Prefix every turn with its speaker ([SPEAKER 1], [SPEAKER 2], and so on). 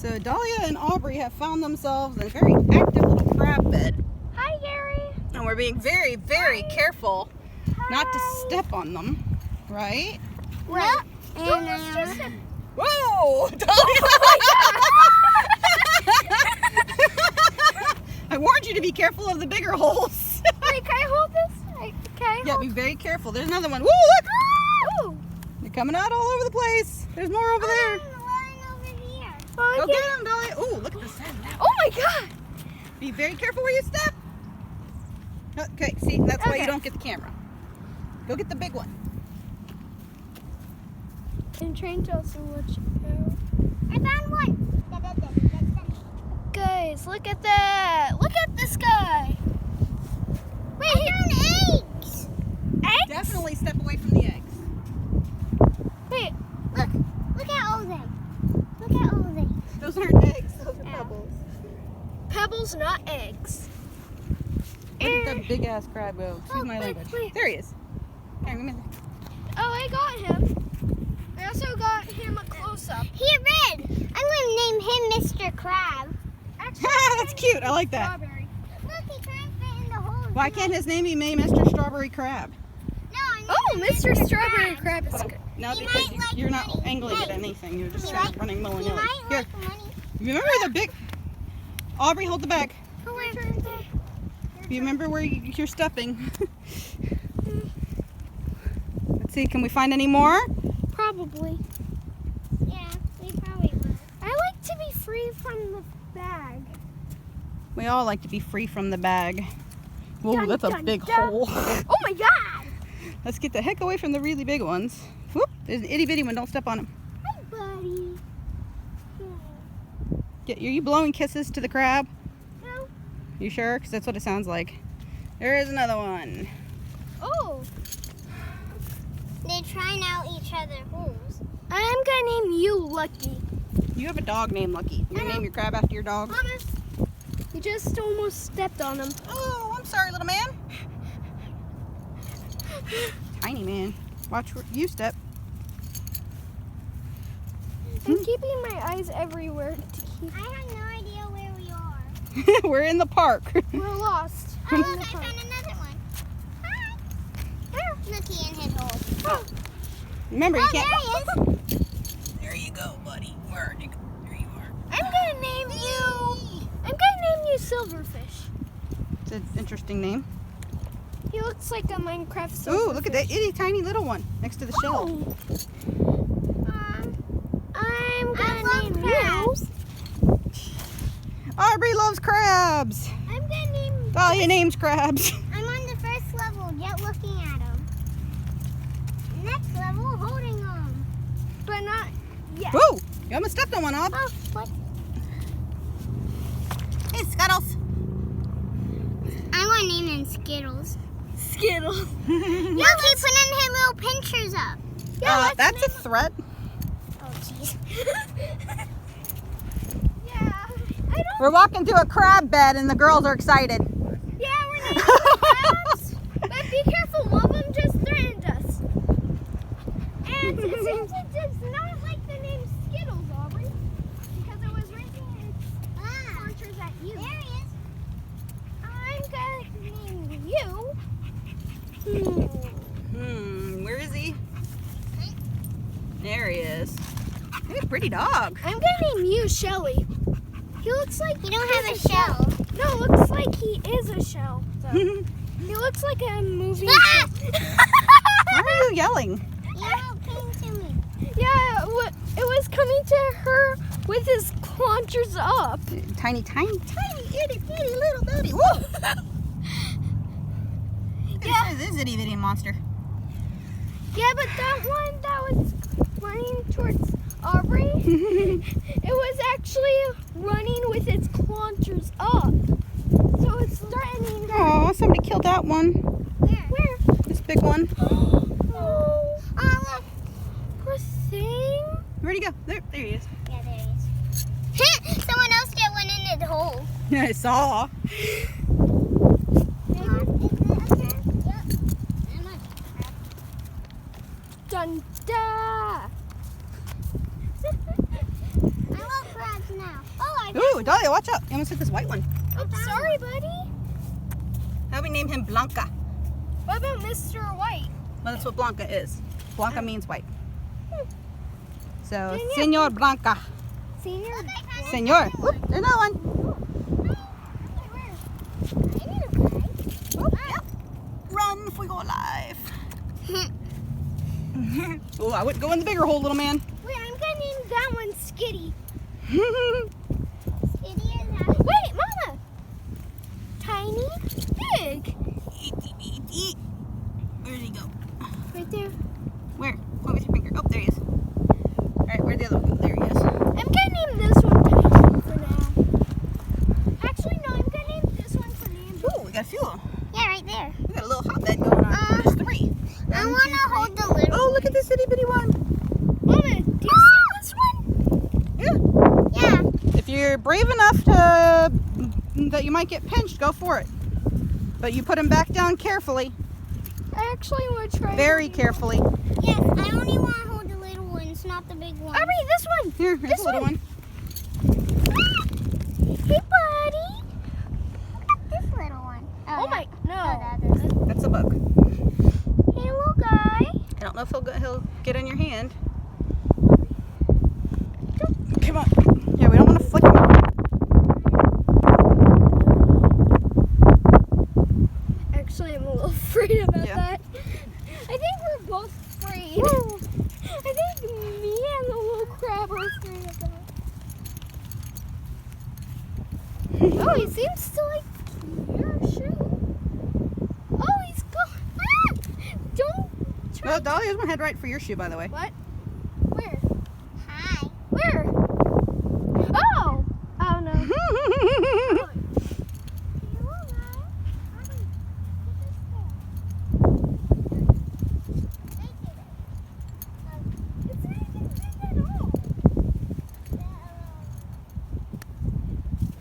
[SPEAKER 1] So Dahlia and Aubrey have found themselves in a very active little crab bed.
[SPEAKER 2] Hi, Gary.
[SPEAKER 1] And we're being very, very careful not to step on them, right?
[SPEAKER 2] Right.
[SPEAKER 1] And whoa! Dahlia! I warned you to be careful of the bigger holes.
[SPEAKER 2] Wait, can I hold this? Okay.
[SPEAKER 1] Yeah, be very careful. There's another one. Woo, look!
[SPEAKER 2] Oh.
[SPEAKER 1] They're coming out all over the place. There's more over there.
[SPEAKER 2] Over here.
[SPEAKER 1] Go get them, Dahlia. Ooh, look at the sun now.
[SPEAKER 2] Oh my God!
[SPEAKER 1] Be very careful where you step. Okay, see, that's why you don't get the camera. Go get the big one.
[SPEAKER 2] And train to also let you go. I found one. Guys, look at that. Look at this guy. Wait, I found eggs. Eggs?
[SPEAKER 1] Definitely step away from the eggs.
[SPEAKER 2] Wait, look at all of them. Look at all of them.
[SPEAKER 1] Those aren't eggs, those are pebbles.
[SPEAKER 2] Pebbles, not eggs.
[SPEAKER 1] Where did that big ass crab go? Excuse my language.
[SPEAKER 2] wait.
[SPEAKER 1] There he is. Here, give me that.
[SPEAKER 2] Oh, I got him. I also got him a close-up.
[SPEAKER 3] Here, Red. I'm going to name him Mr. Crab.
[SPEAKER 1] That's cute. I like that.
[SPEAKER 2] Strawberry.
[SPEAKER 3] Look, he can't fit in the hole.
[SPEAKER 1] Why can't his name be Mr. Strawberry Crab?
[SPEAKER 3] No, I
[SPEAKER 2] Oh, Mr. Strawberry Crab is good.
[SPEAKER 1] No,
[SPEAKER 3] He
[SPEAKER 1] because
[SPEAKER 3] might like
[SPEAKER 1] you're not
[SPEAKER 3] money.
[SPEAKER 1] angling at
[SPEAKER 3] Hey.
[SPEAKER 1] anything. You're just
[SPEAKER 3] He
[SPEAKER 1] sort of
[SPEAKER 3] might-
[SPEAKER 1] running
[SPEAKER 3] He
[SPEAKER 1] willy-nilly.
[SPEAKER 3] might
[SPEAKER 1] Here,
[SPEAKER 3] like money.
[SPEAKER 1] remember the big... Aubrey, hold the bag.
[SPEAKER 3] Oh, wait.
[SPEAKER 1] You remember where you're stepping. Let's see, can we find any more?
[SPEAKER 2] Probably.
[SPEAKER 3] Yeah, we probably will.
[SPEAKER 2] I like to be free from the bag.
[SPEAKER 1] We all like to be free from the bag. Whoa,
[SPEAKER 2] Dun,
[SPEAKER 1] that's a
[SPEAKER 2] dun,
[SPEAKER 1] big
[SPEAKER 2] dun.
[SPEAKER 1] hole.
[SPEAKER 2] Oh my God!
[SPEAKER 1] Let's get the heck away from the really big ones. Whoop, there's an itty bitty one. Don't step on him.
[SPEAKER 2] Hi, buddy.
[SPEAKER 1] Are you blowing kisses to the crab?
[SPEAKER 2] No.
[SPEAKER 1] You sure? Because that's what it sounds like. There is another one.
[SPEAKER 2] Oh.
[SPEAKER 3] They're trying out each other's holes.
[SPEAKER 2] I'm gonna name you Lucky.
[SPEAKER 1] You have a dog named Lucky. You name your crab after your dog?
[SPEAKER 2] Thomas. You just almost stepped on him.
[SPEAKER 1] Oh, I'm sorry, little man. Tiny man. Watch where you step.
[SPEAKER 2] I'm keeping my eyes everywhere to keep.
[SPEAKER 3] I have no idea where we are.
[SPEAKER 1] We're in the park.
[SPEAKER 2] We're lost.
[SPEAKER 3] Oh,
[SPEAKER 2] in
[SPEAKER 3] look,
[SPEAKER 2] the
[SPEAKER 3] I
[SPEAKER 2] park.
[SPEAKER 3] found another one. Hi. Look, he in his hole.
[SPEAKER 1] Remember, you
[SPEAKER 3] Oh,
[SPEAKER 1] can't.
[SPEAKER 3] there he is.
[SPEAKER 1] There you go, buddy. Where you go? There you are.
[SPEAKER 2] I'm gonna name you Silverfish.
[SPEAKER 1] It's an interesting name.
[SPEAKER 2] He looks like a Minecraft silverfish.
[SPEAKER 1] Ooh, look at that itty tiny little one next to the shell.
[SPEAKER 2] Oh. I'm gonna
[SPEAKER 3] love
[SPEAKER 2] name
[SPEAKER 3] crabs.
[SPEAKER 2] you.
[SPEAKER 1] Aubrey loves crabs.
[SPEAKER 3] I'm gonna name.
[SPEAKER 1] Dahlia names crabs.
[SPEAKER 3] I'm on the first level, yet looking at him. Next level, holding him.
[SPEAKER 2] But not yet.
[SPEAKER 1] Whoa! You almost stepped on one, Aub.
[SPEAKER 3] Oh, what?
[SPEAKER 1] Hey, Scuttles.
[SPEAKER 3] I'm gonna name him Skittles.
[SPEAKER 2] Skittles.
[SPEAKER 3] Look, he putting his little pinchers up.
[SPEAKER 1] That's a threat.
[SPEAKER 3] Oh, jeez.
[SPEAKER 2] Yeah. I don't.
[SPEAKER 1] We're walking through a crab bed and the girls are excited.
[SPEAKER 2] Yeah, we're naming crabs. But be careful, one of them just threatened us. And it seems it does not like the name Skittles, Aubrey, because it was raising its launchers at you.
[SPEAKER 3] There he is.
[SPEAKER 2] I'm gonna name you.
[SPEAKER 1] Where is he? There he is. He's a pretty dog.
[SPEAKER 2] I'm gonna name you Shelly. He looks like
[SPEAKER 3] You don't have a shell.
[SPEAKER 2] No, looks like he is a shell. So. He looks like a movie.
[SPEAKER 3] Ah!
[SPEAKER 1] Why are you yelling?
[SPEAKER 3] You came to me.
[SPEAKER 2] Yeah, it was coming to her with his claunchers up.
[SPEAKER 1] Tiny, tiny, tiny, itty bitty little baby. Whoa!
[SPEAKER 2] Yeah.
[SPEAKER 1] This is itty bitty monster.
[SPEAKER 2] Yeah, but that one that was running towards Aubrey, it was actually running with its claunchers up. So it's threatening her.
[SPEAKER 1] Oh, somebody killed that one.
[SPEAKER 2] Where?
[SPEAKER 1] This big one.
[SPEAKER 2] Oh,
[SPEAKER 3] Oh,
[SPEAKER 2] poor thing.
[SPEAKER 1] Where'd he go? There he is.
[SPEAKER 3] look. Yeah, there he is. Someone else just went in his hole.
[SPEAKER 1] Yeah, I saw.
[SPEAKER 2] Dun da.
[SPEAKER 3] I love crabs now.
[SPEAKER 1] Oh, Dahlia, watch out. You almost hit this white one.
[SPEAKER 2] Oh, sorry, buddy.
[SPEAKER 1] How do we name him Blanca?
[SPEAKER 2] What about Mr. White?
[SPEAKER 1] Well, that's what Blanca is. Blanca means white. So,
[SPEAKER 2] Daniel.
[SPEAKER 1] Senor Blanca.
[SPEAKER 2] Senior.
[SPEAKER 1] Senor. Oop, there's another one. Oh, yep. Run if we go alive. Oh, I wouldn't go in the bigger hole, little man.
[SPEAKER 2] Wait, I'm gonna name that one Skitty.
[SPEAKER 3] Skitty is happy.
[SPEAKER 2] Wait, Mama. Tiny, big.
[SPEAKER 1] Eat. Where did he go?
[SPEAKER 2] Right there.
[SPEAKER 1] Where? Point with your finger. Oh, there he is. All right, where'd the other one go? There he is.
[SPEAKER 2] I'm gonna name this one Tiny for now. Actually, no, I'm gonna name this one for Nando.
[SPEAKER 1] Ooh, we got a few of them.
[SPEAKER 3] Yeah, right there.
[SPEAKER 1] We got a little hotbed going on. There's 3.
[SPEAKER 3] I
[SPEAKER 1] 1,
[SPEAKER 3] want
[SPEAKER 1] 2,
[SPEAKER 3] to hold the little.
[SPEAKER 1] Oh, look at this itty bitty one.
[SPEAKER 2] Mama, do you see this one?
[SPEAKER 1] Yeah.
[SPEAKER 3] Yeah.
[SPEAKER 1] If you're brave enough to that you might get pinched, go for it. But you put him back down carefully,
[SPEAKER 2] I actually want to try.
[SPEAKER 1] very carefully.
[SPEAKER 3] Yes, I only want to hold the little ones, not the big ones.
[SPEAKER 2] Aubrey, this one.
[SPEAKER 1] Here, here's
[SPEAKER 2] This
[SPEAKER 1] a little
[SPEAKER 2] one.
[SPEAKER 1] one.
[SPEAKER 2] Hey, buddy.
[SPEAKER 3] This little one.
[SPEAKER 2] Oh my, no.
[SPEAKER 3] Oh, that is.
[SPEAKER 1] That's a bug.
[SPEAKER 2] Hey, little guy.
[SPEAKER 1] I don't know if he'll get in your hand. Come on. Yeah, we don't want to flick him.
[SPEAKER 2] Actually, I'm a little afraid about
[SPEAKER 1] Yeah.
[SPEAKER 2] that. I think we're both afraid. I think me and the little crab are afraid of that. Oh, he seems to like your shoe. Oh, he's gone. Ah! Don't try.
[SPEAKER 1] Well, Dahlia's gonna head right for your shoe, by the way.
[SPEAKER 2] What?